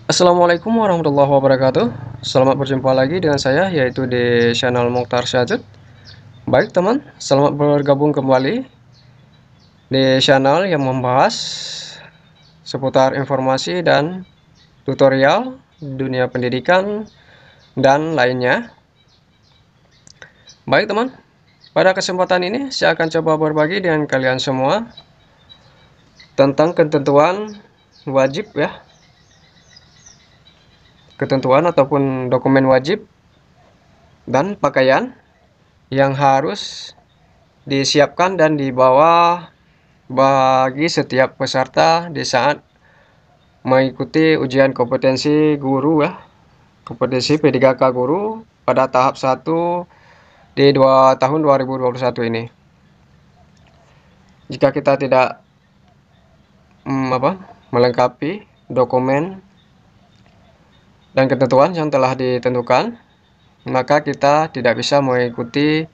Assalamualaikum warahmatullahi wabarakatuh. Selamat berjumpa lagi dengan saya, yaitu di channel Mokhtar Syahjud. Baik teman, selamat bergabung kembali di channel yang membahas seputar informasi dan tutorial dunia pendidikan dan lainnya. Baik teman, pada kesempatan ini saya akan coba berbagi dengan kalian semua tentang ketentuan wajib ya, ketentuan ataupun dokumen wajib dan pakaian yang harus disiapkan dan dibawa bagi setiap peserta di saat mengikuti ujian kompetensi guru ya, kompetensi P3K guru pada tahap 1 di tahun 2021 ini. Jika kita tidak melengkapi dokumen dan ketentuan yang telah ditentukan, maka kita tidak bisa mengikuti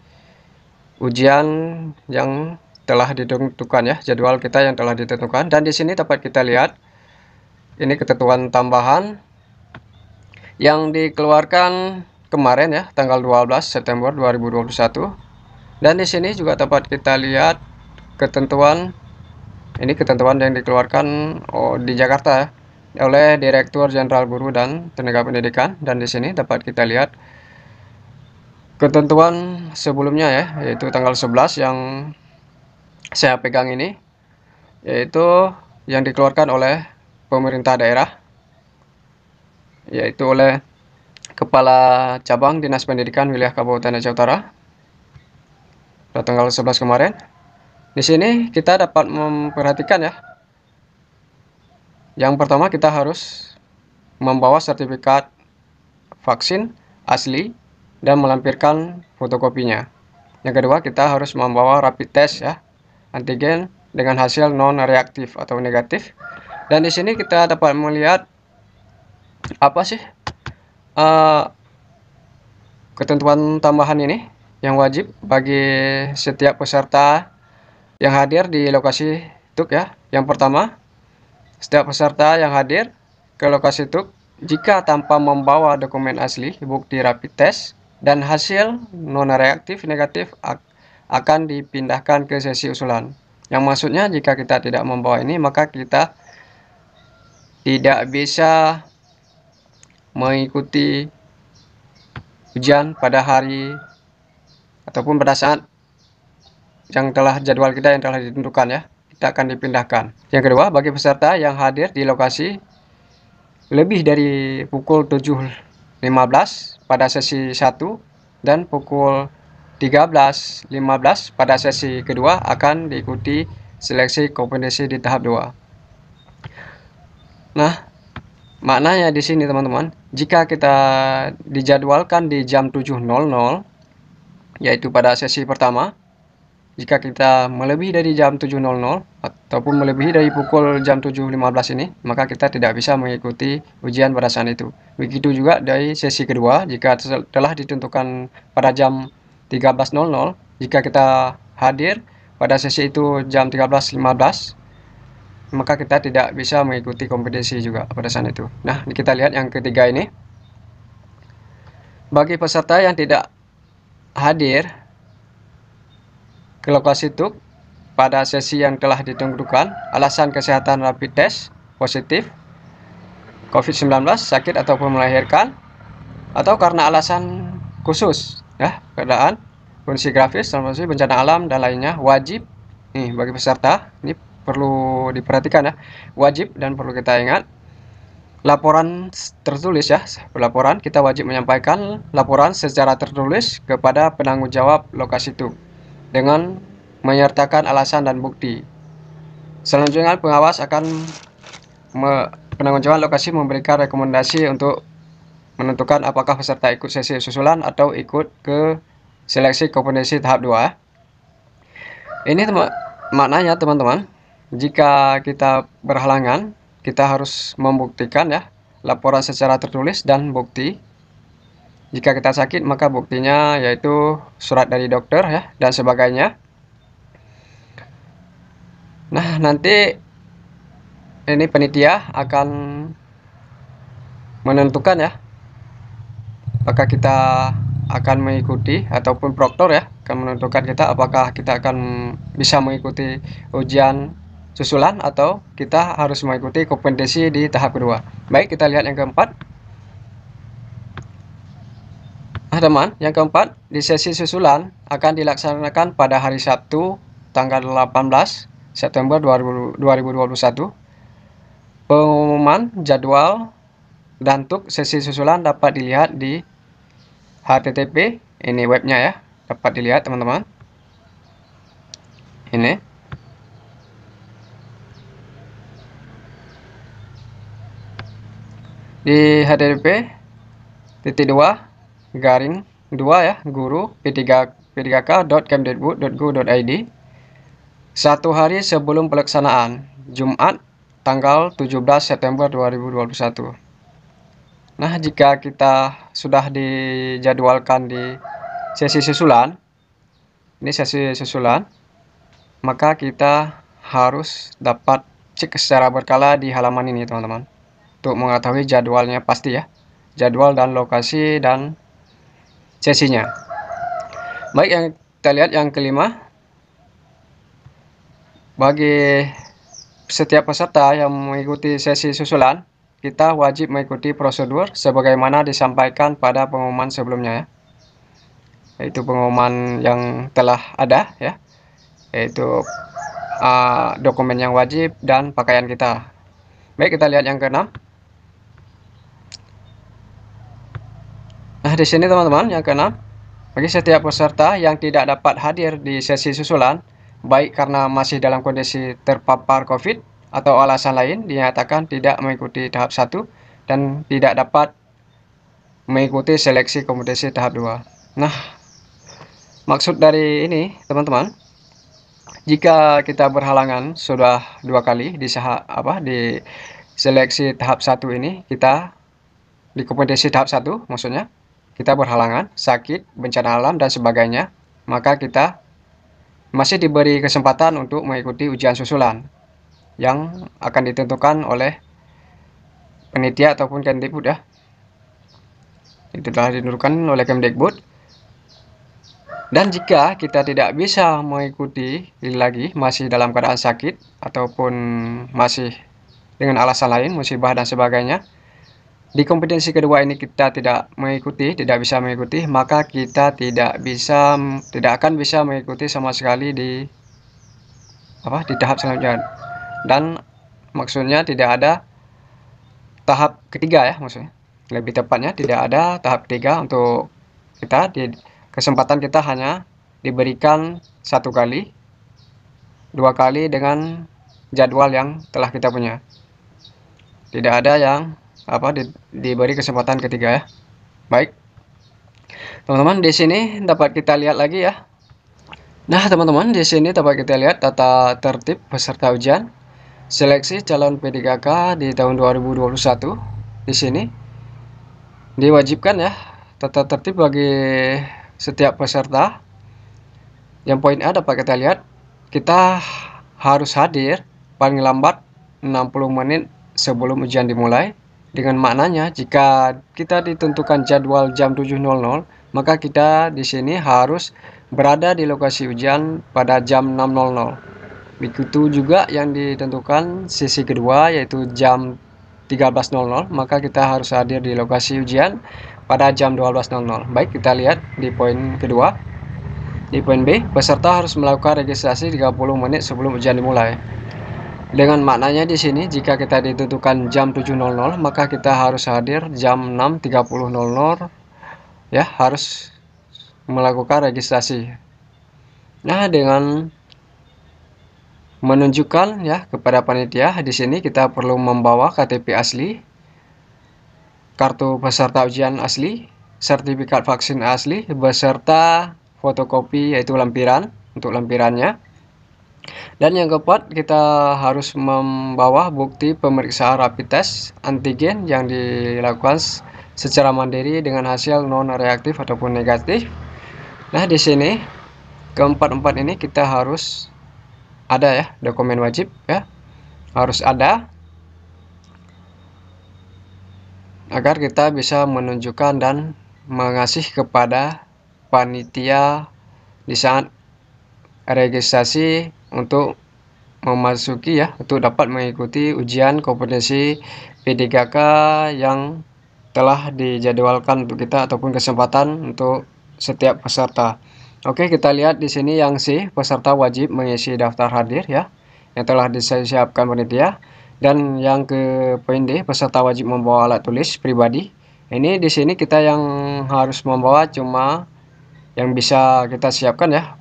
ujian yang telah ditentukan ya, jadwal kita yang telah ditentukan. Dan di sini dapat kita lihat ini ketentuan tambahan yang dikeluarkan kemarin ya, tanggal 12 September 2021. Dan di sini juga dapat kita lihat ketentuan, ini ketentuan yang dikeluarkan di Jakarta ya, oleh Direktur Jenderal Guru dan Tenaga Pendidikan. Dan di sini dapat kita lihat ketentuan sebelumnya ya, yaitu tanggal 11 yang saya pegang ini, yaitu yang dikeluarkan oleh pemerintah daerah, yaitu oleh Kepala Cabang Dinas Pendidikan Wilayah Kabupaten Aceh Utara pada tanggal 11 kemarin. Di sini kita dapat memperhatikan ya, yang pertama kita harus membawa sertifikat vaksin asli dan melampirkan fotokopinya. Yang kedua, kita harus membawa rapid test ya, antigen dengan hasil non reaktif atau negatif. Dan di sini kita dapat melihat apa sih ketentuan tambahan ini yang wajib bagi setiap peserta yang hadir di lokasi TUK ya. Yang pertama, setiap peserta yang hadir ke lokasi TUK jika tanpa membawa dokumen asli, bukti rapid test dan hasil non reaktif negatif akan dipindahkan ke sesi usulan. Yang maksudnya jika kita tidak membawa ini, maka kita tidak bisa mengikuti ujian pada hari ataupun pada saat yang telah jadwal kita yang telah ditentukan ya, kita akan dipindahkan. Yang kedua, bagi peserta yang hadir di lokasi lebih dari pukul 7.15 pada sesi 1 dan pukul 13.15 pada sesi kedua akan diikuti seleksi kompetensi di tahap 2. Nah, maknanya di sini teman-teman, jika kita dijadwalkan di jam 7.00 yaitu pada sesi pertama, jika kita melebihi dari jam 7.00 ataupun melebihi dari pukul jam 7.15 ini, maka kita tidak bisa mengikuti ujian pada saat itu. Begitu juga dari sesi kedua, jika telah ditentukan pada jam 13.00, jika kita hadir pada sesi itu jam 13.15, maka kita tidak bisa mengikuti kompetensi juga pada saat itu. Nah, kita lihat yang ketiga ini. Bagi peserta yang tidak hadir ke lokasi TUK pada sesi yang telah ditentukan, alasan kesehatan rapid test positif COVID-19, sakit ataupun melahirkan, atau karena alasan khusus ya, keadaan kondisi grafis, termasuk bencana alam dan lainnya, wajib nih bagi peserta, ini perlu diperhatikan ya, wajib dan perlu kita ingat, laporan tertulis ya, laporan kita wajib menyampaikan laporan secara tertulis kepada penanggung jawab lokasi TUK dengan menyertakan alasan dan bukti. Selanjutnya pengawas akan penanggung jawab lokasi memberikan rekomendasi untuk menentukan apakah peserta ikut sesi susulan atau ikut ke seleksi kompetensi tahap 2. Ini maknanya teman-teman, jika kita berhalangan, kita harus membuktikan ya, laporan secara tertulis dan bukti. Jika kita sakit, maka buktinya yaitu surat dari dokter ya, dan sebagainya. Nah, nanti ini panitia akan menentukan ya, apakah kita akan mengikuti, ataupun proktor ya akan menentukan kita apakah kita akan bisa mengikuti ujian susulan atau kita harus mengikuti kompetensi di tahap kedua. Baik, kita lihat yang keempat. Nah teman, yang keempat, di sesi susulan akan dilaksanakan pada hari Sabtu tanggal 18 September 2021. Pengumuman jadwal dan untuk sesi susulan dapat dilihat di HTTP, ini webnya ya, dapat dilihat teman-teman. Ini di http://2 ya, guru p3k.kemdikbud.go.id. 1 hari sebelum pelaksanaan, Jumat tanggal 17 September 2021. Nah, jika kita sudah dijadwalkan di sesi susulan, ini sesi susulan, maka kita harus dapat cek secara berkala di halaman ini teman-teman, untuk mengetahui jadwalnya pasti ya, jadwal dan lokasi dan sesinya. Baik, yang kita lihat yang kelima, bagi setiap peserta yang mengikuti sesi susulan, kita wajib mengikuti prosedur sebagaimana disampaikan pada pengumuman sebelumnya ya, yaitu pengumuman yang telah ada ya, yaitu dokumen yang wajib dan pakaian kita. Baik, kita lihat yang keenam. Nah, di sini teman-teman, yang keenam, bagi setiap peserta yang tidak dapat hadir di sesi susulan, baik karena masih dalam kondisi terpapar COVID atau alasan lain, dinyatakan tidak mengikuti tahap 1 dan tidak dapat mengikuti seleksi kompetensi tahap 2. Nah, maksud dari ini teman-teman, jika kita berhalangan sudah 2 kali di seleksi tahap 1 ini, kita di kompetensi tahap 1 maksudnya, kita berhalangan, sakit, bencana alam dan sebagainya, maka kita masih diberi kesempatan untuk mengikuti ujian susulan yang akan ditentukan oleh panitia ataupun Kemdikbud ya. Itu telah ditentukan oleh Kemdikbud. Dan jika kita tidak bisa mengikuti lagi, masih dalam keadaan sakit ataupun masih dengan alasan lain, musibah dan sebagainya, di kompetensi kedua ini kita tidak bisa mengikuti, maka kita tidak akan bisa mengikuti sama sekali di tahap selanjutnya. Dan maksudnya tidak ada tahap ketiga ya, maksudnya lebih tepatnya tidak ada tahap ketiga untuk kita. Kesempatan kita hanya diberikan 1 kali, 2 kali dengan jadwal yang telah kita punya. Tidak ada yang diberi kesempatan ketiga ya. Baik teman-teman, di sini dapat kita lihat lagi ya. Nah teman-teman, di sini dapat kita lihat tata tertib peserta ujian seleksi calon P3K di tahun 2021. Di sini diwajibkan ya tata tertib bagi setiap peserta. Yang poin A dapat kita lihat, kita harus hadir paling lambat 60 menit sebelum ujian dimulai. Dengan maknanya, jika kita ditentukan jadwal jam 7.00, maka kita di sini harus berada di lokasi ujian pada jam 6.00. Begitu juga yang ditentukan sesi kedua, yaitu jam 13.00, maka kita harus hadir di lokasi ujian pada jam 12.00. Baik, kita lihat di poin kedua. Di poin B, peserta harus melakukan registrasi 30 menit sebelum ujian dimulai. Dengan maknanya di sini, jika kita ditentukan jam 7.00, maka kita harus hadir jam 6.30 ya, harus melakukan registrasi. Nah, dengan menunjukkan ya kepada panitia, di sini kita perlu membawa KTP asli, kartu peserta ujian asli, sertifikat vaksin asli, beserta fotokopi yaitu lampiran untuk lampirannya. Dan yang keempat, kita harus membawa bukti pemeriksaan rapid test antigen yang dilakukan secara mandiri dengan hasil non reaktif ataupun negatif. Nah, di sini keempat-empat ini kita harus ada ya, dokumen wajib ya, harus ada. agar kita bisa menunjukkan dan mengasih kepada panitia di saat registrasi untuk memasuki ya, untuk dapat mengikuti ujian kompetensi P3K yang telah dijadwalkan untuk kita ataupun kesempatan untuk setiap peserta. Oke, kita lihat di sini yang C, peserta wajib mengisi daftar hadir ya, yang telah disiapkan panitia. Dan yang ke poin D, peserta wajib membawa alat tulis pribadi. Ini di sini kita yang harus membawa cuma yang bisa kita siapkan ya.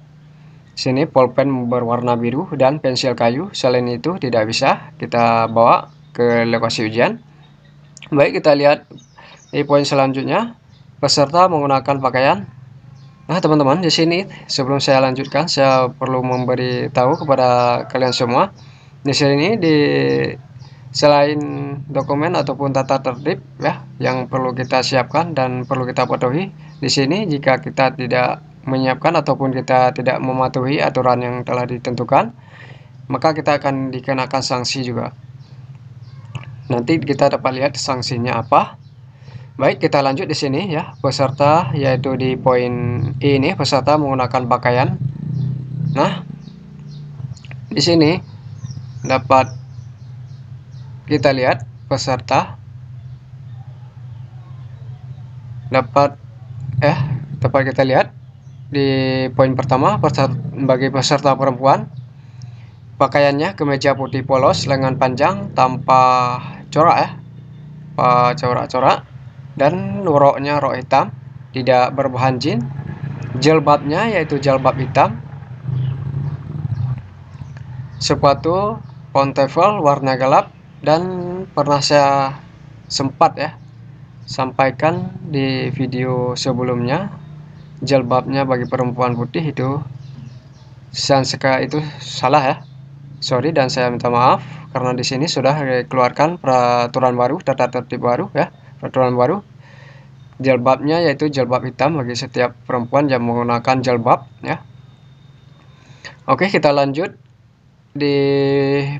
Sini pulpen berwarna biru dan pensil kayu. Selain itu tidak bisa kita bawa ke lokasi ujian. Baik, kita lihat di poin selanjutnya, peserta menggunakan pakaian. Nah, teman-teman, di sini sebelum saya lanjutkan, saya perlu memberitahu kepada kalian semua. Di sini selain dokumen ataupun tata tertib ya yang perlu kita siapkan dan perlu kita patuhi, di sini jika kita tidak menyiapkan ataupun kita tidak mematuhi aturan yang telah ditentukan, maka kita akan dikenakan sanksi juga. Nanti kita dapat lihat sanksinya apa. Baik, kita lanjut di sini ya, peserta, yaitu di poin E ini, peserta menggunakan pakaian. Nah, di sini dapat kita lihat peserta dapat kita lihat di poin pertama, bagi peserta perempuan, pakaiannya kemeja putih polos lengan panjang tanpa corak ya, corak-corak, dan roknya rok hitam tidak berbahan jin. Jilbabnya yaitu jilbab hitam. Sepatu pontefel warna gelap. Dan pernah saya sempat ya sampaikan di video sebelumnya, jilbabnya bagi perempuan putih itu itu salah ya, sorry, dan saya minta maaf karena di sini sudah dikeluarkan peraturan baru, tata tertib baru ya, peraturan baru. Jilbabnya yaitu jilbab hitam bagi setiap perempuan yang menggunakan jilbab ya. Oke, kita lanjut di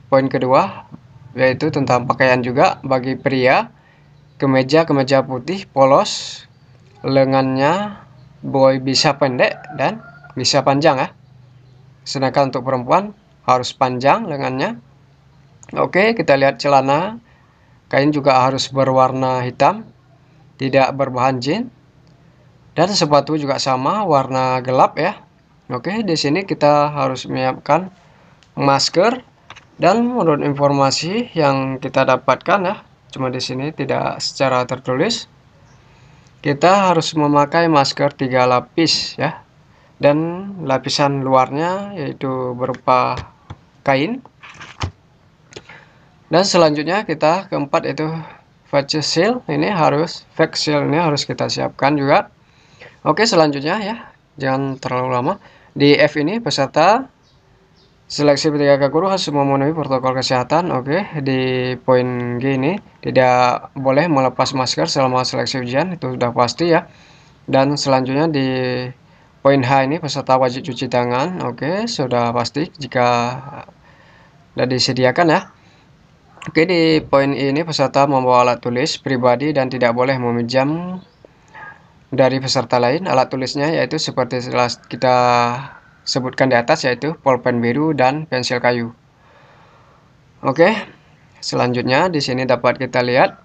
poin kedua, yaitu tentang pakaian juga. Bagi pria, kemeja putih polos, lengannya bisa pendek dan bisa panjang ya. Sedangkan untuk perempuan harus panjang lengannya. Oke, kita lihat celana kain juga harus berwarna hitam, tidak berbahan jin, dan sepatu juga sama warna gelap ya. Oke, di sini kita harus menyiapkan masker, dan menurut informasi yang kita dapatkan ya, cuma di sini tidak secara tertulis, kita harus memakai masker 3 lapis ya, dan lapisan luarnya yaitu berupa kain. Dan selanjutnya kita keempat itu face shield, ini harus kita siapkan juga. Oke, selanjutnya ya, jangan terlalu lama. Di F ini, peserta seleksi P3K guru harus memenuhi protokol kesehatan. Oke, di poin G ini tidak boleh melepas masker selama seleksi ujian, itu sudah pasti ya. Dan selanjutnya di poin H ini, peserta wajib cuci tangan. Oke, sudah pasti jika sudah disediakan ya. Oke, di poin ini peserta membawa alat tulis pribadi dan tidak boleh meminjam dari peserta lain. Alat tulisnya yaitu seperti telah kita sebutkan di atas, yaitu pulpen biru dan pensil kayu. Oke, selanjutnya di sini dapat kita lihat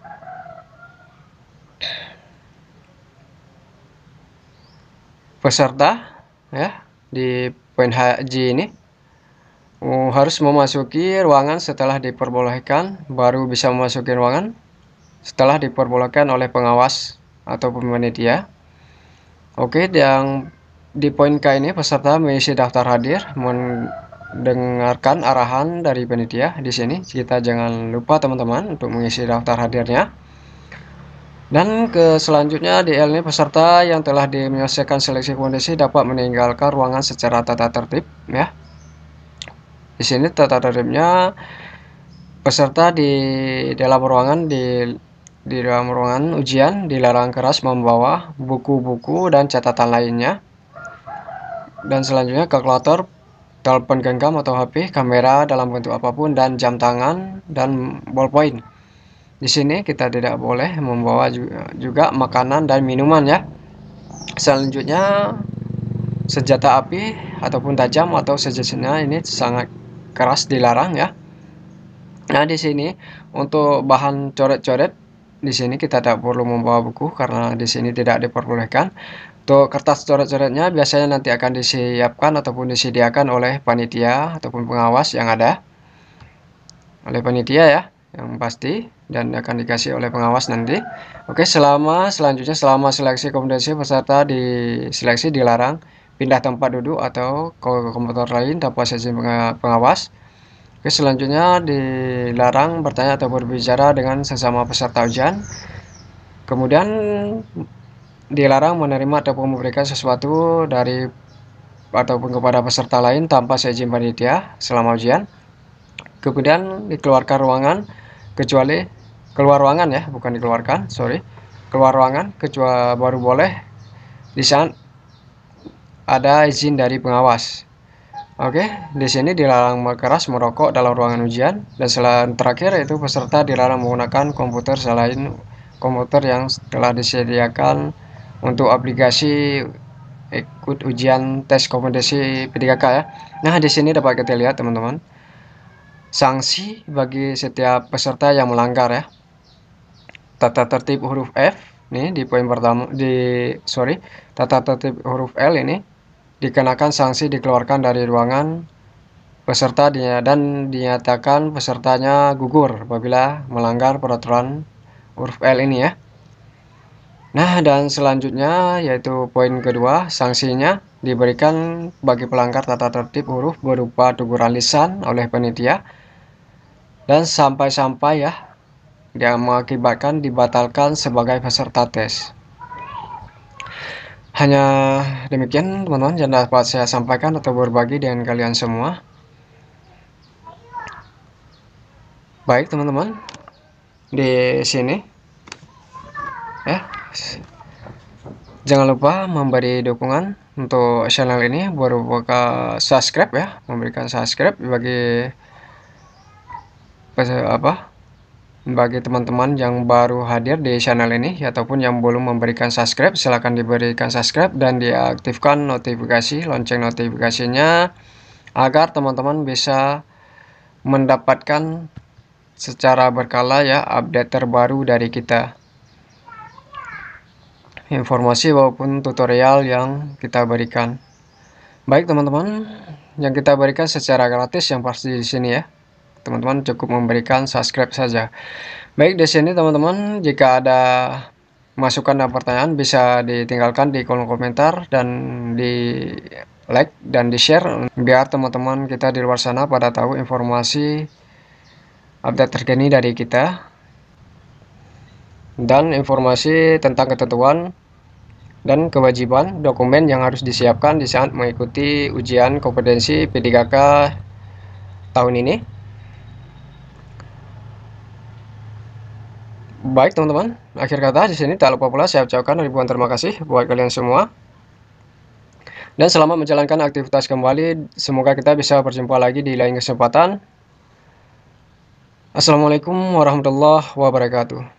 peserta ya, di poin HJ ini harus memasuki ruangan setelah diperbolehkan, baru bisa memasuki ruangan setelah diperbolehkan oleh pengawas ataupun panitia. Oke, yang di poin K ini peserta mengisi daftar hadir, mendengarkan arahan dari panitia. Di sini kita jangan lupa teman-teman untuk mengisi daftar hadirnya. Dan ke selanjutnya di L ini, peserta yang telah menyelesaikan seleksi kompetensi dapat meninggalkan ruangan secara tata tertib ya. Di sini tata tertibnya, peserta di dalam ruangan ujian dilarang keras membawa buku-buku dan catatan lainnya. Dan selanjutnya kalkulator, telepon genggam atau HP, kamera dalam bentuk apapun, dan jam tangan dan ballpoint. Di sini kita tidak boleh membawa juga makanan dan minuman ya. Selanjutnya, senjata api ataupun tajam atau sejenisnya ini sangat keras dilarang ya. Nah, di sini untuk bahan coret-coret, di sini kita tidak perlu membawa buku karena di sini tidak diperbolehkan. Untuk kertas coret-coretnya biasanya nanti akan disiapkan ataupun disediakan oleh panitia ataupun pengawas yang ada. Oleh panitia ya, yang pasti, dan akan dikasih oleh pengawas nanti. Oke, selanjutnya selama seleksi kompetensi peserta diseleksi dilarang pindah tempat duduk atau ke komputer lain tanpa izin pengawas. Oke, selanjutnya dilarang bertanya atau berbicara dengan sesama peserta ujian. Kemudian dilarang menerima ataupun memberikan sesuatu dari ataupun kepada peserta lain tanpa seizin panitia selama ujian. Kemudian dikeluarkan ruangan kecuali keluar ruangan ya, bukan dikeluarkan, sorry. Keluar ruangan kecuali baru boleh di saat ada izin dari pengawas. Oke, di sini dilarang keras merokok dalam ruangan ujian, dan terakhir yaitu peserta dilarang menggunakan komputer selain komputer yang telah disediakan untuk aplikasi ikut ujian tes kompetensi P3K ya. Nah, di sini dapat kita lihat teman-teman, sanksi bagi setiap peserta yang melanggar ya. Tata tertib huruf F nih di poin pertama tata tertib huruf L ini dikenakan sanksi dikeluarkan dari ruangan peserta dan dinyatakan pesertanya gugur apabila melanggar peraturan huruf L ini ya. Nah, dan selanjutnya yaitu poin kedua, sanksinya diberikan bagi pelanggar tata tertib huruf berupa teguran lisan oleh panitia dan sampai-sampai ya yang mengakibatkan dibatalkan sebagai peserta tes. Hanya demikian teman-teman yang dapat saya sampaikan atau berbagi dengan kalian semua. Baik teman-teman, di sini ya, jangan lupa memberi dukungan untuk channel ini berupa subscribe ya, memberikan subscribe bagi teman-teman yang baru hadir di channel ini ataupun yang belum memberikan subscribe, silahkan diberikan subscribe dan diaktifkan notifikasi lonceng notifikasinya agar teman-teman bisa mendapatkan secara berkala ya update terbaru dari kita, informasi maupun tutorial yang kita berikan. Baik teman-teman, yang kita berikan secara gratis yang pasti di sini ya. Teman-teman cukup memberikan subscribe saja. Baik, di sini teman-teman jika ada masukan dan pertanyaan bisa ditinggalkan di kolom komentar dan di like dan di share biar teman-teman kita di luar sana pada tahu informasi update terkini dari kita dan informasi tentang ketentuan dan kewajiban dokumen yang harus disiapkan di saat mengikuti ujian kompetensi P3K tahun ini. Baik teman-teman, akhir kata di sini tak lupa pula saya ucapkan ribuan terima kasih buat kalian semua. Dan selamat menjalankan aktivitas kembali. Semoga kita bisa berjumpa lagi di lain kesempatan. Assalamualaikum warahmatullahi wabarakatuh.